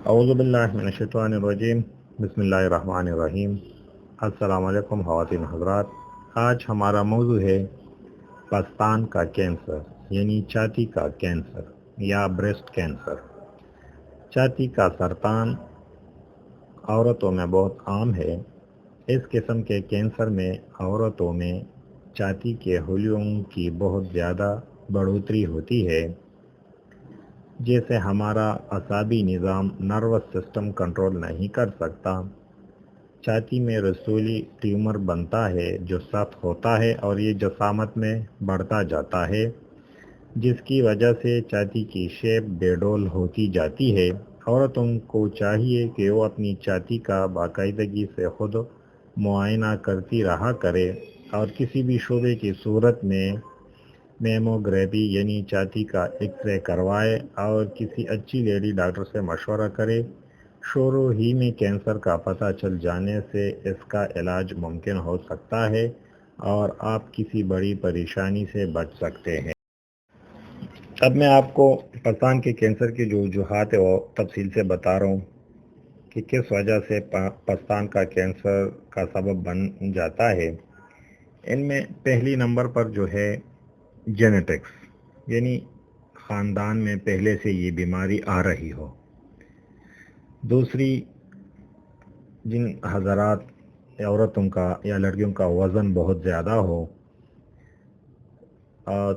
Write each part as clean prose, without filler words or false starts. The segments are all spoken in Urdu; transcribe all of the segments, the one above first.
اعوذ باللہ من الشیطان الرجیم، بسم اللہ الرحمن الرحیم۔ السلام علیکم خواتین حضرات، آج ہمارا موضوع ہے پستان کا کینسر، یعنی چھاتی کا کینسر یا بریسٹ کینسر۔ چھاتی کا سرطان عورتوں میں بہت عام ہے۔ اس قسم کے کینسر میں عورتوں میں چھاتی کے خلیوں کی بہت زیادہ بڑھوتری ہوتی ہے، جیسے ہمارا اعصابی نظام نروس سسٹم کنٹرول نہیں کر سکتا۔ چھاتی میں رسولی ٹیومر بنتا ہے جو سخت ہوتا ہے اور یہ جسامت میں بڑھتا جاتا ہے، جس کی وجہ سے چھاتی کی شیپ بے ڈول ہوتی جاتی ہے۔ عورتوں کو چاہیے کہ وہ اپنی چھاتی کا باقاعدگی سے خود معائنہ کرتی رہا کرے اور کسی بھی شعبے کی صورت میں میموگرافی یعنی چھاتی کا ایکس رے کروائے اور کسی اچھی لیڈی ڈاکٹر سے مشورہ کرے۔ شروع ہی میں کینسر کا پتہ چل جانے سے اس کا علاج ممکن ہو سکتا ہے اور آپ کسی بڑی پریشانی سے بچ سکتے ہیں۔ اب میں آپ کو پستان کے کینسر کی جو وجوہات ہے وہ تفصیل سے بتا رہا ہوں کہ کس وجہ سے پستان کا کینسر کا سبب بن جاتا ہے۔ ان میں پہلی نمبر پر جو ہے جینیٹکس، یعنی خاندان میں پہلے سے یہ بیماری آ رہی ہو۔ دوسری، جن حضرات عورتوں کا یا لڑکیوں کا وزن بہت زیادہ ہو۔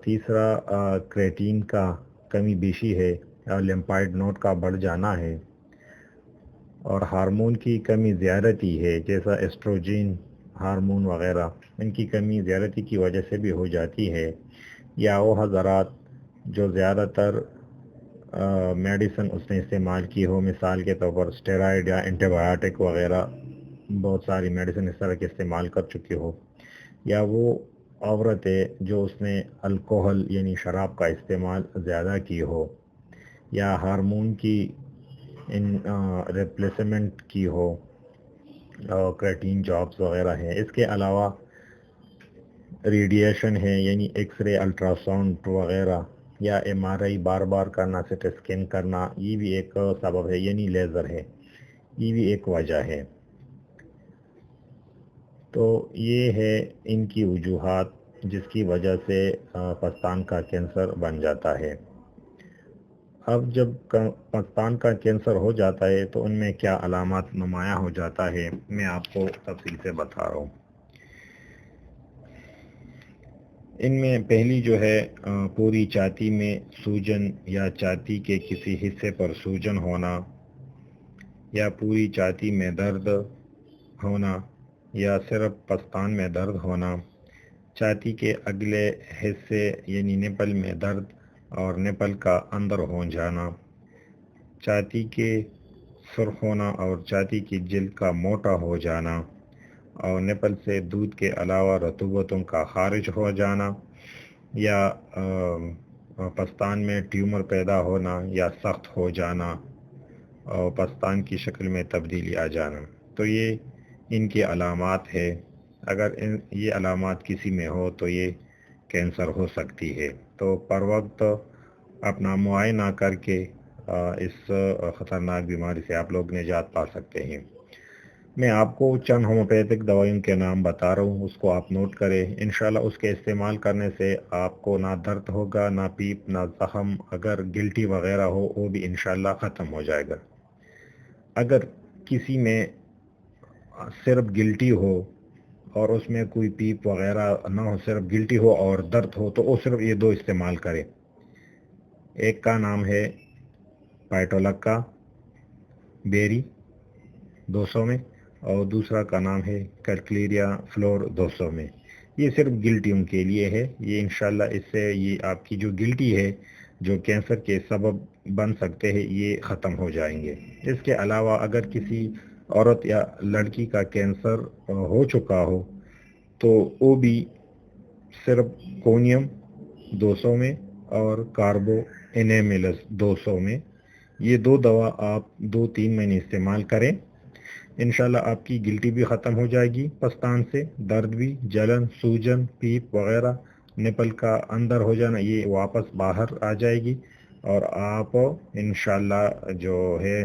تیسرا، کریٹین کا کمی بیشی ہے اور لیمفائڈ نوڈ کا بڑھ جانا ہے، اور ہارمون کی کمی زیادتی ہے جیسا ایسٹروجن ہارمون وغیرہ، ان کی کمی زیادتی کی وجہ سے بھی ہو جاتی ہے۔ یا وہ حضرات جو زیادہ تر میڈیسن اس نے استعمال کی ہو، مثال کے طور پر اسٹیرائڈ یا اینٹی بایوٹک وغیرہ بہت ساری میڈیسن اس طرح کے استعمال کر چکی ہو، یا وہ عورتیں جو اس نے الکوہل یعنی شراب کا استعمال زیادہ کی ہو، یا ہارمون کی ریپلیسمنٹ کی ہو، کریٹین جابس وغیرہ ہیں۔ اس کے علاوہ ریڈیشن ہے، یعنی ایکس رے، الٹراساؤنڈ وغیرہ، یا ایم آر آئی بار بار کرنا، سی ٹی اسکین کرنا، یہ بھی ایک سبب ہے، یعنی لیزر ہے، یہ بھی ایک وجہ ہے۔ تو یہ ہے ان کی وجوہات جس کی وجہ سے پستان کا کینسر بن جاتا ہے۔ اب جب پستان کا کینسر ہو جاتا ہے تو ان میں کیا علامات نمایاں ہو جاتا ہے، میں آپ کو تفصیل سے بتا رہا ہوں۔ ان میں پہلی جو ہے پوری چھاتی میں سوجن یا چھاتی کے کسی حصے پر سوجن ہونا، یا پوری چھاتی میں درد ہونا، یا صرف پستان میں درد ہونا، چھاتی کے اگلے حصے یعنی نپل میں درد اور نپل کا اندر ہو جانا، چھاتی کے سرخ ہونا اور چھاتی کی جلد کا موٹا ہو جانا، اور نپل سے دودھ کے علاوہ رطوبتوں کا خارج ہو جانا، یا پستان میں ٹیومر پیدا ہونا یا سخت ہو جانا اور پستان کی شکل میں تبدیلی آ جانا۔ تو یہ ان کی علامات ہے۔ اگر یہ علامات کسی میں ہو تو یہ کینسر ہو سکتی ہے، تو پر وقت اپنا معائنہ کر کے اس خطرناک بیماری سے آپ لوگ نجات پا سکتے ہیں۔ میں آپ کو چند ہومیوپیتھک دوائیوں کے نام بتا رہا ہوں، اس کو آپ نوٹ کریں۔ انشاءاللہ اس کے استعمال کرنے سے آپ کو نہ درد ہوگا، نہ پیپ، نہ زخم، اگر گلٹی وغیرہ ہو وہ بھی انشاءاللہ ختم ہو جائے گا۔ اگر کسی میں صرف گلٹی ہو اور اس میں کوئی پیپ وغیرہ نہ ہو، صرف گلٹی ہو اور درد ہو، تو وہ صرف یہ دو استعمال کرے۔ ایک کا نام ہے پائٹولکا بیری 200 میں، اور دوسرا کا نام ہے کیلکلیریا فلور 200 میں۔ یہ صرف گلٹیوں کے لیے ہے۔ یہ انشاءاللہ اس سے یہ آپ کی جو گلٹی ہے جو کینسر کے سبب بن سکتے ہیں یہ ختم ہو جائیں گے۔ اس کے علاوہ اگر کسی عورت یا لڑکی کا کینسر ہو چکا ہو تو وہ بھی صرف کونیم 200 میں اور کاربو انیمیلس 200 میں، یہ دو دوا آپ 2-3 مہینے استعمال کریں۔ انشاءاللہ آپ کی گلٹی بھی ختم ہو جائے گی، پستان سے درد بھی، جلن، سوجن، پیپ وغیرہ، نپل کا اندر ہو جانا یہ واپس باہر آ جائے گی، اور آپ انشاءاللہ جو ہے